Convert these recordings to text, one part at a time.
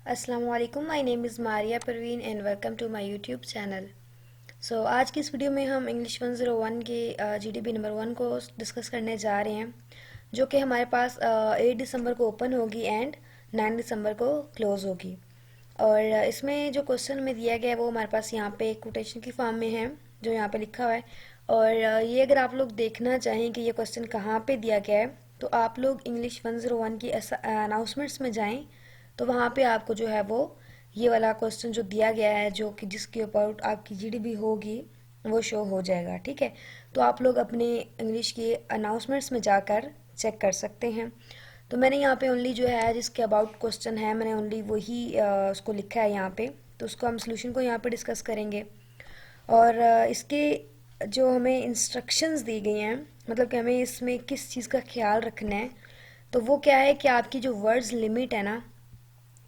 अस्सलाम वालेकुम, my name is Maria Parveen and welcome to my YouTube channel. आज की इस वीडियो में हम इंग्लिश 101 के जीडीपी नंबर 1 को डिस्कस करने जा रहे हैं, जो कि हमारे पास 8 दिसंबर को ओपन होगी एंड 9 दिसंबर को क्लोज़ होगी। और इसमें जो क्वेश्चन में दिया गया है वो हमारे पास यहाँ पे कोटेशन की फॉर्म में है, जो यहाँ पे लिखा हुआ है। और ये अगर आप लोग देखना चाहें कि ये क्वेश्चन कहाँ पे दिया गया है, तो आप लोग इंग्लिश 101 की अनाउंसमेंट्स में जाएं, तो वहाँ पे आपको जो है वो ये वाला क्वेश्चन जो दिया गया है, जो कि जिसके ऊपर आपकी जीडीपी होगी, वो शो हो जाएगा। ठीक है, तो आप लोग अपने इंग्लिश के अनाउंसमेंट्स में जाकर चेक कर सकते हैं। तो मैंने यहाँ पे ओनली जो है जिसके अबाउट क्वेश्चन है, मैंने ओनली वही उसको लिखा है यहाँ पे। तो उसको हम सोल्यूशन को यहाँ पे डिस्कस करेंगे। और इसके जो हमें इंस्ट्रक्शंस दी गई हैं, मतलब कि हमें इसमें किस चीज़ का ख्याल रखना है, तो वो क्या है कि आपकी जो वर्ड्स लिमिट है ना,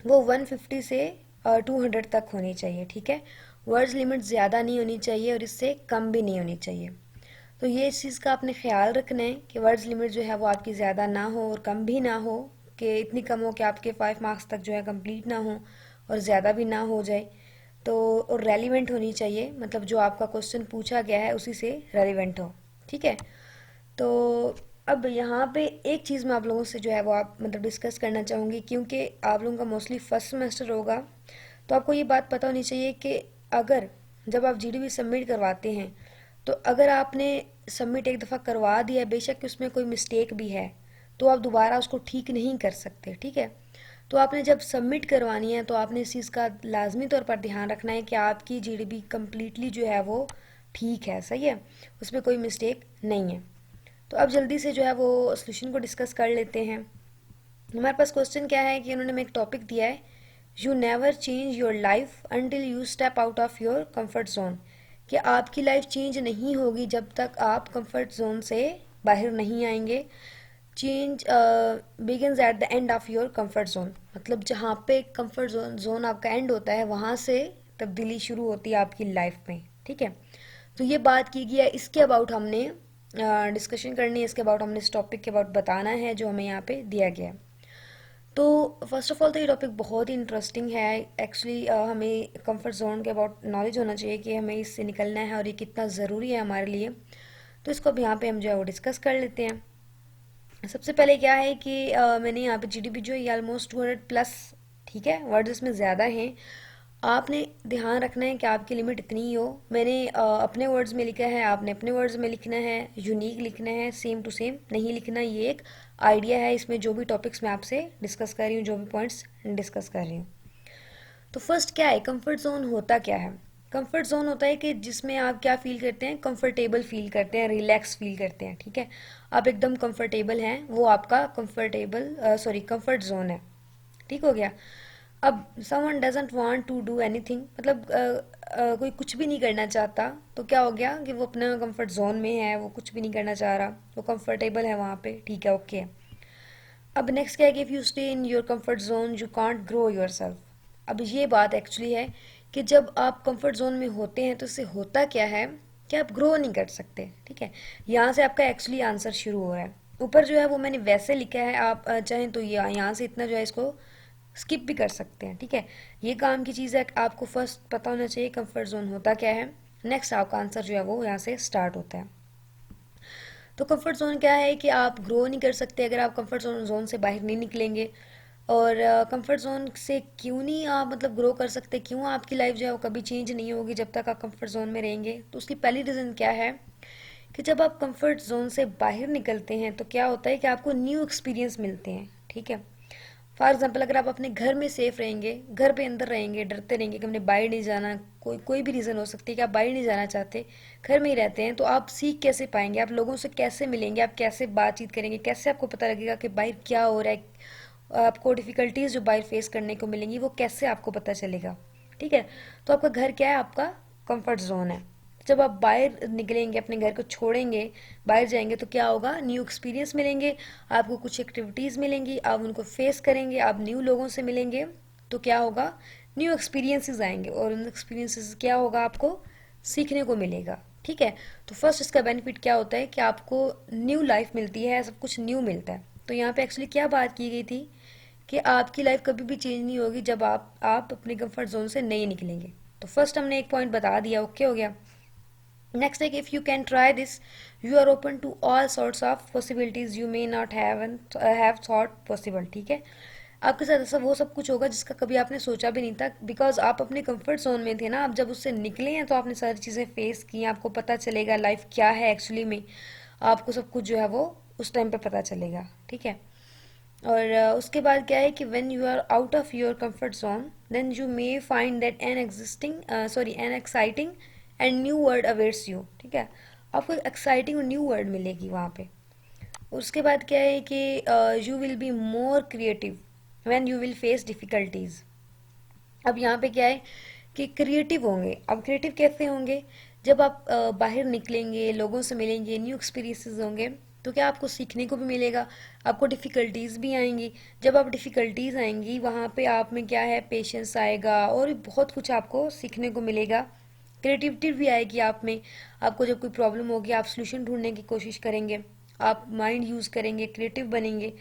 वो 150 से 200 तक होनी चाहिए। ठीक है, वर्ड्स लिमिट ज़्यादा नहीं होनी चाहिए और इससे कम भी नहीं होनी चाहिए। तो ये इस चीज़ का आपने ख्याल रखना है कि वर्ड्स लिमिट जो है वो आपकी ज़्यादा ना हो और कम भी ना हो, कि इतनी कम हो कि आपके 5 मार्क्स तक जो है कंप्लीट ना हो और ज़्यादा भी ना हो जाए। तो और रेलिवेंट होनी चाहिए, मतलब जो आपका क्वेश्चन पूछा गया है उसी से रेलिवेंट हो। ठीक है, तो अब यहाँ पे एक चीज़ मैं आप लोगों से जो है वो आप मतलब डिस्कस करना चाहूँगी, क्योंकि आप लोगों का मोस्टली फर्स्ट सेमेस्टर होगा, तो आपको ये बात पता होनी चाहिए कि अगर जब आप जीडीपी सबमिट करवाते हैं, तो अगर आपने सबमिट एक दफ़ा करवा दिया, बेशक कि उसमें कोई मिस्टेक भी है, तो आप दोबारा उसको ठीक नहीं कर सकते। ठीक है, तो आपने जब सबमिट करवानी है तो आपने इस चीज़ का लाजमी तौर पर ध्यान रखना है कि आपकी जीडीपी कम्प्लीटली जो है वो ठीक है, सही है, उसमें कोई मिस्टेक नहीं है। तो अब जल्दी से जो है वो सोल्यूशन को डिस्कस कर लेते हैं। हमारे पास क्वेश्चन क्या है कि उन्होंने हमें एक टॉपिक दिया है, you never change your life until you step out of your comfort zone. कि आपकी लाइफ चेंज नहीं होगी जब तक आप कंफर्ट जोन से बाहर नहीं आएंगे। Change begins at the end of your comfort zone, मतलब जहाँ पे कंफर्ट जोन आपका एंड होता है, वहाँ से तब्दीली शुरू होती है आपकी लाइफ में। ठीक है, तो ये बात की गई है, इसके अबाउट हमने डिस्कशन करनी है, इसके अबाउट हमने इस टॉपिक के अबाउट बताना है जो हमें यहाँ पे दिया गया है। तो फर्स्ट ऑफ ऑल तो ये टॉपिक बहुत ही इंटरेस्टिंग है एक्चुअली। हमें कंफर्ट जोन के अबाउट नॉलेज होना चाहिए कि हमें इससे निकलना है और ये कितना ज़रूरी है हमारे लिए। तो इसको अब यहाँ पे हम जो है वो डिस्कस कर लेते हैं। सबसे पहले क्या है कि मैंने यहाँ पे जीडीपी जो है ऑलमोस्ट 200 प्लस, ठीक है, वर्ड्स इसमें ज़्यादा हैं। आपने ध्यान रखना है कि आपकी लिमिट इतनी ही हो। मैंने अपने वर्ड्स में लिखा है, आपने अपने वर्ड्स में लिखना है, यूनिक लिखना है, सेम टू सेम नहीं लिखना। ये एक आइडिया है इसमें, जो भी टॉपिक्स मैं आपसे डिस्कस कर रही हूँ, जो भी पॉइंट्स डिस्कस कर रही हूँ। तो फर्स्ट क्या है, कंफर्ट जोन होता क्या है? कंफर्ट जोन होता है कि जिसमें आप क्या फील करते हैं, कंफर्टेबल फील करते हैं, रिलैक्स फील करते हैं। ठीक है, आप एकदम कंफर्टेबल हैं, वो आपका कंफर्ट जोन है। ठीक हो गया। अब someone doesn't want to do anything, मतलब कोई कुछ भी नहीं करना चाहता, तो क्या हो गया कि वो अपना कंफर्ट जोन में है, वो कुछ भी नहीं करना चाह रहा, वो कंफर्टेबल है वहाँ पे। ठीक है, ओके। अब नेक्स्ट क्या है कि if you stay in your comfort zone you can't grow your self. अब ये बात एक्चुअली है कि जब आप कंफर्ट जोन में होते हैं तो इससे होता क्या है कि आप ग्रो नहीं कर सकते। ठीक है, यहाँ से आपका एक्चुअली आंसर शुरू हो रहा है। ऊपर जो है वो मैंने वैसे लिखा है, आप चाहें तो ये यहाँ से इतना जो है इसको स्किप भी कर सकते हैं। ठीक है, ये काम की चीज़ है, आपको फर्स्ट पता होना चाहिए कंफर्ट जोन होता क्या है, नेक्स्ट आपका आंसर जो है वो यहाँ से स्टार्ट होता है। तो कंफर्ट जोन क्या है कि आप ग्रो नहीं कर सकते अगर आप कंफर्ट जोन से बाहर नहीं निकलेंगे। और कंफर्ट जोन से क्यों नहीं आप मतलब ग्रो कर सकते, क्यों आपकी लाइफ जो है वो कभी चेंज नहीं होगी जब तक आप कंफर्ट जोन में रहेंगे? तो उसकी पहली रीज़न क्या है कि जब आप कंफर्ट जोन से बाहर निकलते हैं तो क्या होता है कि आपको न्यू एक्सपीरियंस मिलते हैं। ठीक है, फॉर एग्जाम्पल अगर आप अपने घर में सेफ रहेंगे, घर पे अंदर रहेंगे, डरते रहेंगे कि हमने बाहर नहीं जाना, कोई कोई भी रीज़न हो सकती है कि आप बाहर नहीं जाना चाहते, घर में ही रहते हैं, तो आप सीख कैसे पाएंगे, आप लोगों से कैसे मिलेंगे, आप कैसे बातचीत करेंगे, कैसे आपको पता लगेगा कि बाहर क्या हो रहा है, आपको डिफ़िकल्टीज़ जो बाहर फेस करने को मिलेंगी वो कैसे आपको पता चलेगा? ठीक है, तो आपका घर क्या है, आपका कंफर्ट जोन है। जब आप बाहर निकलेंगे, अपने घर को छोड़ेंगे, बाहर जाएंगे, तो क्या होगा, न्यू एक्सपीरियंस मिलेंगे, आपको कुछ एक्टिविटीज़ मिलेंगी, आप उनको फेस करेंगे, आप न्यू लोगों से मिलेंगे, तो क्या होगा, न्यू एक्सपीरियंसेस आएंगे और उन एक्सपीरियंसेस क्या होगा, आपको सीखने को मिलेगा। ठीक है, तो फर्स्ट इसका बेनिफिट क्या होता है कि आपको न्यू लाइफ मिलती है, सब कुछ न्यू मिलता है। तो यहाँ पे एक्चुअली क्या बात की गई थी कि आपकी लाइफ कभी भी चेंज नहीं होगी जब आप अपने कंफर्ट जोन से नहीं निकलेंगे। तो फर्स्ट हमने एक पॉइंट बता दिया, ओके हो गया। नेक्स्ट है कि if you can try this you are open to all sorts of possibilities you may not have thought possible. ठीक है, आपके साथ ऐसा वो सब कुछ होगा जिसका कभी आपने सोचा भी नहीं था, बिकॉज आप अपने कंफर्ट जोन में थे ना। आप जब उससे निकले हैं तो आपने सारी चीज़ें फेस की हैं, आपको पता चलेगा लाइफ क्या है एक्चुअली में। आपको सब कुछ जो है वो उस टाइम पे पता चलेगा। ठीक है, और उसके बाद क्या है कि when you are out of your comfort zone then you may find that an exciting and new world awaits you. ठीक है, आपको एक्साइटिंग और न्यू वर्ड मिलेगी वहाँ पे। उसके बाद क्या है कि you will be more creative when you will face difficulties. अब यहाँ पे क्या है कि क्रिएटिव होंगे। अब क्रिएटिव कैसे होंगे? जब आप बाहर निकलेंगे, लोगों से मिलेंगे, न्यू एक्सपीरियंसेस होंगे, तो क्या आपको सीखने को भी मिलेगा, आपको डिफ़िकल्टीज़ भी आएंगी। जब आप डिफ़िकल्टीज़ आएंगी वहाँ पे आप में क्या है, पेशेंस आएगा और भी बहुत कुछ आपको सीखने को मिलेगा। क्रिएटिविटी भी आएगी आप में। आपको जब कोई प्रॉब्लम होगी आप सोल्यूशन ढूंढने की कोशिश करेंगे, आप माइंड यूज़ करेंगे, क्रिएटिव बनेंगे,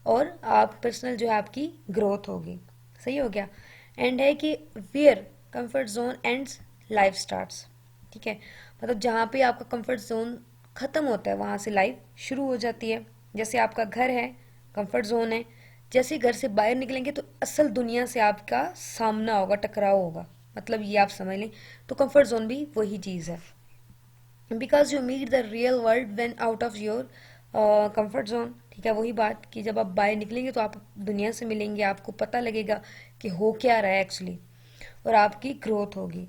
और आप पर्सनल जो है आपकी ग्रोथ होगी। सही हो गया। एंड है कि where comfort zone ends life starts. ठीक है, मतलब जहाँ पे आपका कंफर्ट जोन ख़त्म होता है वहाँ से लाइफ शुरू हो जाती है। जैसे आपका घर है, कंफर्ट जोन है, जैसे ही घर से बाहर निकलेंगे तो असल दुनिया से आपका सामना होगा, टकराव होगा, मतलब ये आप समझ लें। तो कंफर्ट जोन भी वही चीज़ है, because you meet the real world when out of your comfort zone. ठीक है, वही बात कि जब आप बाहर निकलेंगे तो आप दुनिया से मिलेंगे, आपको पता लगेगा कि हो क्या रहा है एक्चुअली, और आपकी ग्रोथ होगी।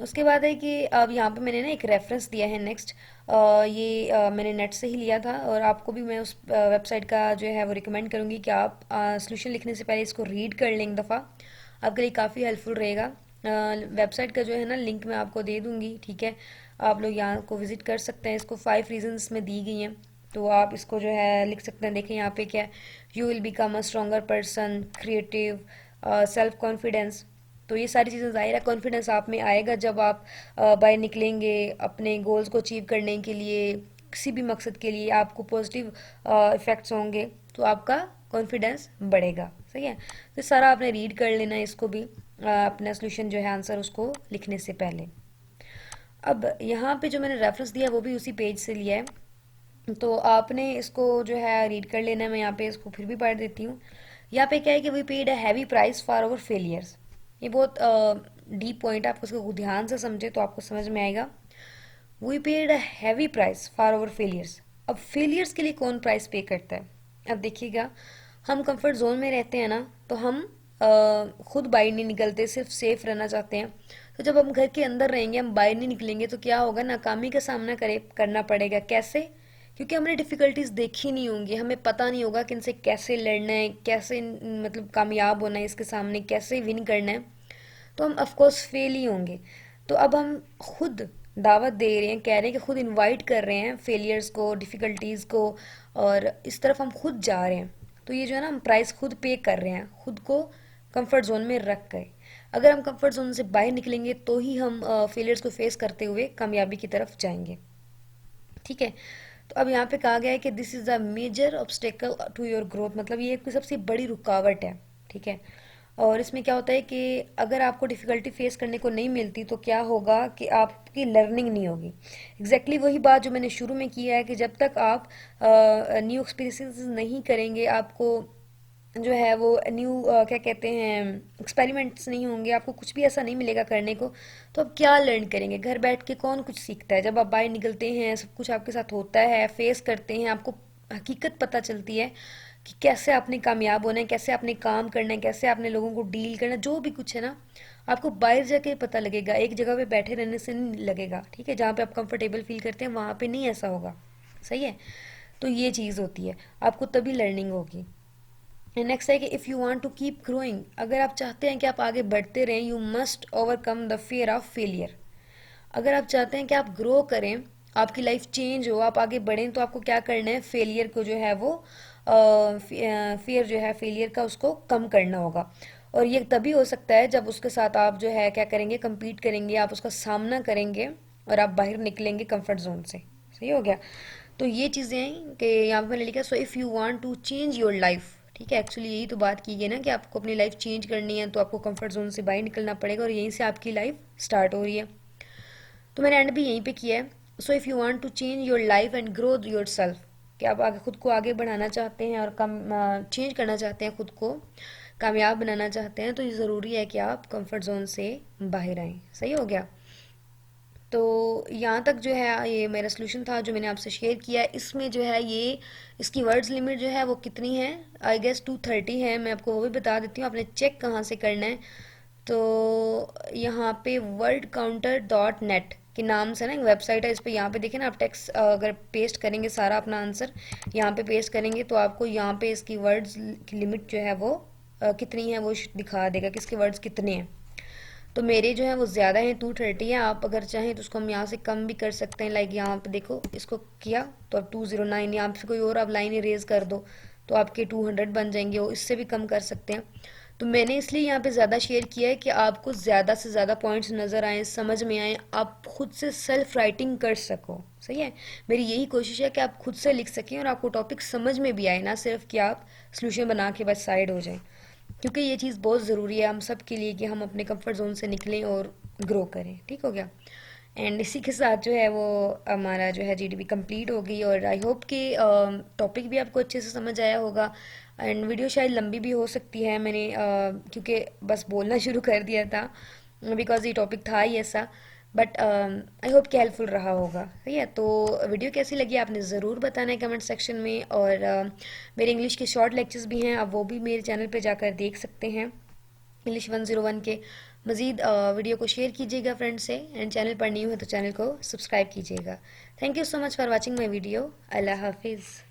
उसके बाद है कि अब यहाँ पे मैंने ना एक रेफरेंस दिया है नेक्स्ट। ये मैंने नेट से ही लिया था, और आपको भी मैं उस वेबसाइट का जो है वो रिकमेंड करूँगी कि आप सोल्यूशन लिखने से पहले इसको रीड कर लें एक दफ़ा, आपके लिए काफ़ी हेल्पफुल रहेगा। वेबसाइट का जो है ना लिंक मैं आपको दे दूँगी। ठीक है, आप लोग यहाँ को विज़िट कर सकते हैं। इसको 5 रीजंस में दी गई हैं, तो आप इसको जो है लिख सकते हैं। देखें यहाँ पे क्या है, you will become a stronger person, creative, self confidence. तो ये सारी चीज़ें, ज़ाहिर है कॉन्फिडेंस आप में आएगा जब आप बाहर निकलेंगे अपने गोल्स को अचीव करने के लिए, किसी भी मकसद के लिए आपको पॉजिटिव इफ़ेक्ट्स होंगे, तो आपका कॉन्फिडेंस बढ़ेगा। सही है, तो सारा आपने रीड कर लेना है इसको भी, अपना सोल्यूशन जो है आंसर उसको लिखने से पहले। अब यहाँ पे जो मैंने रेफरेंस दिया वो भी उसी पेज से लिया है, तो आपने इसको जो है रीड कर लेना है। मैं यहाँ पे इसको फिर भी पढ़ देती हूँ। यहाँ पे क्या है कि we paid a heavy price for our failures. ये बहुत डीप पॉइंट है, आपको इसको ध्यान से समझे तो आपको समझ में आएगा। We paid a heavy price for our failures. अब फेलियर्स के लिए कौन प्राइस पे करता है? अब देखिएगा, हम कंफर्ट जोन में रहते हैं ना, तो हम खुद बाहर नहीं निकलते, सिर्फ सेफ रहना चाहते हैं। तो जब हम घर के अंदर रहेंगे, हम बाहर नहीं निकलेंगे, तो क्या होगा, नाकामी का सामना करना पड़ेगा। कैसे? क्योंकि हमने डिफ़िकल्टीज देखी नहीं होंगी, हमें पता नहीं होगा कि इनसे कैसे लड़ना है, कैसे मतलब कामयाब होना है, इसके सामने कैसे विन करना है। तो हम ऑफकोर्स फेल ही होंगे। तो अब हम खुद दावत दे रहे हैं, कह रहे हैं कि खुद इनवाइट कर रहे हैं फेलियर्स को, डिफ़िकल्टीज़ को, और इस तरफ हम खुद जा रहे हैं। तो ये जो है ना, हम प्राइस खुद पे कर रहे हैं, खुद को कंफर्ट जोन में रख गए। अगर हम कंफर्ट जोन से बाहर निकलेंगे तो ही हम फेलियर्स को फेस करते हुए कामयाबी की तरफ जाएंगे। ठीक है, तो अब यहाँ पे कहा गया है कि this is a major obstacle to your growth, मतलब ये एक सबसे बड़ी रुकावट है। ठीक है, और इसमें क्या होता है कि अगर आपको डिफ़िकल्टी फेस करने को नहीं मिलती तो क्या होगा कि आपकी लर्निंग नहीं होगी। वही बात जो मैंने शुरू में किया है कि जब तक आप न्यू एक्सपीरियंसेस नहीं करेंगे, आपको जो है वो न्यू क्या कहते हैं, एक्सपेरिमेंट्स नहीं होंगे, आपको कुछ भी ऐसा नहीं मिलेगा करने को, तो आप क्या लर्न करेंगे? घर बैठ के कौन कुछ सीखता है? जब आप बाहर निकलते हैं, सब कुछ आपके साथ होता है, फेस करते हैं, आपको हकीकत पता चलती है कि कैसे आपने कामयाब होना है, कैसे आपने काम करना है, कैसे आपने लोगों को डील करना है, जो भी कुछ है ना, आपको बाहर जाके पता लगेगा। एक जगह पे बैठे रहने से नहीं लगेगा। ठीक है, जहाँ पे आप कंफर्टेबल फील करते हैं वहाँ पे नहीं ऐसा होगा। सही है, तो ये चीज़ होती है, आपको तभी लर्निंग होगी। नेक्स्ट है कि if you want to keep growing, अगर आप चाहते हैं कि आप आगे बढ़ते रहें, you must overcome the fear of failure. अगर आप चाहते हैं कि आप ग्रो करें, आपकी लाइफ चेंज हो, आप आगे बढ़ें, तो आपको क्या करना है, फेलियर को जो है वो फियर जो है फेलियर का, उसको कम करना होगा। और ये तभी हो सकता है जब उसके साथ आप जो है क्या करेंगे, compete करेंगे, आप उसका सामना करेंगे और आप बाहर निकलेंगे कंफर्ट जोन से। सही हो गया। तो ये चीज़ें हैं कि यहाँ पे मैंने लिखा, so if you want to change your life, ठीक है, एक्चुअली यही तो बात की गई ना कि आपको अपनी लाइफ चेंज करनी है तो आपको कंफर्ट जोन से बाहर निकलना पड़ेगा और यहीं से आपकी लाइफ स्टार्ट हो रही है। तो मैंने एंड भी यहीं पे किया है। So if you want to change your life and grow yourself, कि आप आगे खुद को आगे बढ़ाना चाहते हैं और कम चेंज करना चाहते हैं, खुद को कामयाब बनाना चाहते हैं, तो ये ज़रूरी है कि आप कंफर्ट जोन से बाहर आएँ। सही हो गया। तो यहाँ तक जो है ये मेरा सोल्यूशन था जो मैंने आपसे शेयर किया है। इसमें जो है ये इसकी वर्ड्स लिमिट जो है वो कितनी है, आई गेस 230 है। मैं आपको वो भी बता देती हूँ, आपने चेक कहाँ से करना है। तो यहाँ पे wordcounter.net के नाम से ना एक वेबसाइट है, इस पे यहाँ पे देखें ना, आप टेक्स्ट अगर पेस्ट करेंगे सारा अपना आंसर यहाँ पे पेस्ट करेंगे तो आपको यहाँ पे इसकी वर्ड्स की लिमिट जो है वो कितनी है वो दिखा देगा कि इसके वर्ड्स कितने हैं। तो मेरे जो है वो ज़्यादा हैं, 230 है। आप अगर चाहें तो उसको हम यहाँ से कम भी कर सकते हैं। लाइक यहाँ पे देखो, इसको किया तो अब 209, यहाँ पे कोई और आप लाइन इरेज कर दो तो आपके 200 बन जाएंगे, वो इससे भी कम कर सकते हैं। तो मैंने इसलिए यहाँ पे ज़्यादा शेयर किया है कि आपको ज़्यादा से ज़्यादा पॉइंट्स नज़र आए, समझ में आए, आप खुद से सेल्फ राइटिंग कर सको। सही है, मेरी यही कोशिश है कि आप खुद से लिख सकें और आपको टॉपिक समझ में भी आए, ना सिर्फ कि आप सोल्यूशन बना के बस साइड हो जाएं। क्योंकि ये चीज़ बहुत ज़रूरी है हम सब के लिए कि हम अपने कंफर्ट जोन से निकलें और ग्रो करें। ठीक हो गया। एंड इसी के साथ जो है वो हमारा जो है जीडीपी कंप्लीट हो गई और आई होप कि टॉपिक भी आपको अच्छे से समझ आया होगा। एंड वीडियो शायद लंबी भी हो सकती है, मैंने क्योंकि बस बोलना शुरू कर दिया था बिकॉज ये टॉपिक था ही ऐसा। बट आई होप कि हेल्पफुल रहा होगा। सही है, तो वीडियो कैसी लगी आपने ज़रूर बताना है कमेंट सेक्शन में। और मेरे इंग्लिश के शॉर्ट लेक्चर्स भी हैं, आप वो भी मेरे चैनल पे जाकर देख सकते हैं, इंग्लिश 101 के। मज़ीद वीडियो को शेयर कीजिएगा फ्रेंड से, एंड चैनल पर न्यू है तो चैनल को सब्सक्राइब कीजिएगा। Thank you so much for watching my video. अल्लाह हाफिज़।